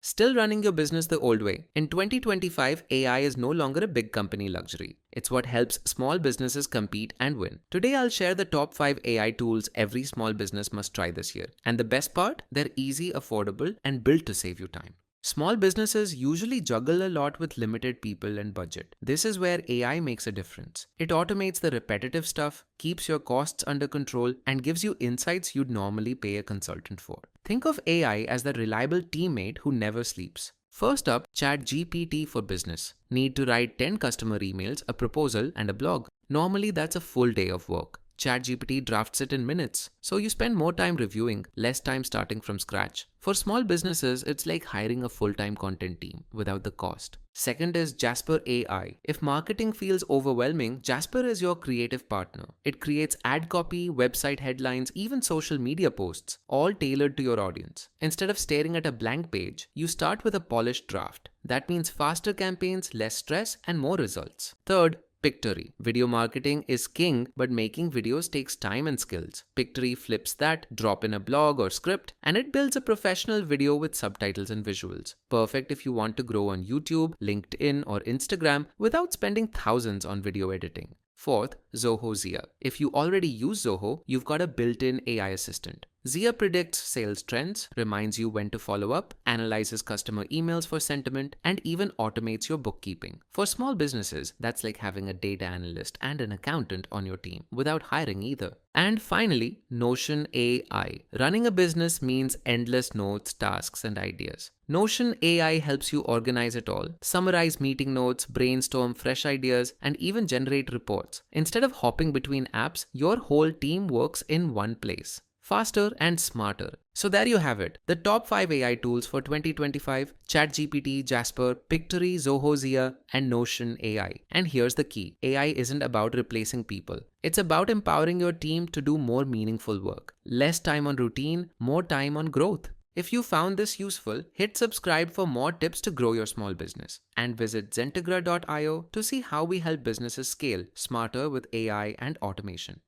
Still running your business the old way? In 2025, AI is no longer a big company luxury. It's what helps small businesses compete and win. Today, I'll share the top 5 AI tools every small business must try this year. And the best part? They're easy, affordable, and built to save you time. Small businesses usually juggle a lot with limited people and budget. This is where AI makes a difference. It automates the repetitive stuff, keeps your costs under control, and gives you insights you'd normally pay a consultant for. Think of AI as the reliable teammate who never sleeps. First up, ChatGPT for business. Need to write 10 customer emails, a proposal, and a blog. Normally, that's a full day of work. ChatGPT drafts it in minutes, so you spend more time reviewing, less time starting from scratch. For small businesses, it's like hiring a full-time content team without the cost. Second is Jasper AI. If marketing feels overwhelming, Jasper is your creative partner. It creates ad copy, website headlines, even social media posts, all tailored to your audience. Instead of staring at a blank page, you start with a polished draft. That means faster campaigns, less stress, and more results. Third, Pictory. Video marketing is king, but making videos takes time and skills. Pictory flips that, drop in a blog or script, and it builds a professional video with subtitles and visuals. Perfect if you want to grow on YouTube, LinkedIn, or Instagram without spending thousands on video editing. Fourth, Zoho Zia. If you already use Zoho, you've got a built-in AI assistant. Zia predicts sales trends, reminds you when to follow up, analyzes customer emails for sentiment, and even automates your bookkeeping. For small businesses, that's like having a data analyst and an accountant on your team without hiring either. And finally, Notion AI. Running a business means endless notes, tasks, and ideas. Notion AI helps you organize it all, summarize meeting notes, brainstorm fresh ideas, and even generate reports. Instead of hopping between apps, your whole team works in one place. Faster and smarter. So there you have it. The top 5 AI tools for 2025: ChatGPT, Jasper, Pictory, Zoho Zia, and Notion AI. And here's the key. AI isn't about replacing people. It's about empowering your team to do more meaningful work. Less time on routine, more time on growth. If you found this useful, hit subscribe for more tips to grow your small business. And visit Zentegra.io to see how we help businesses scale smarter with AI and automation.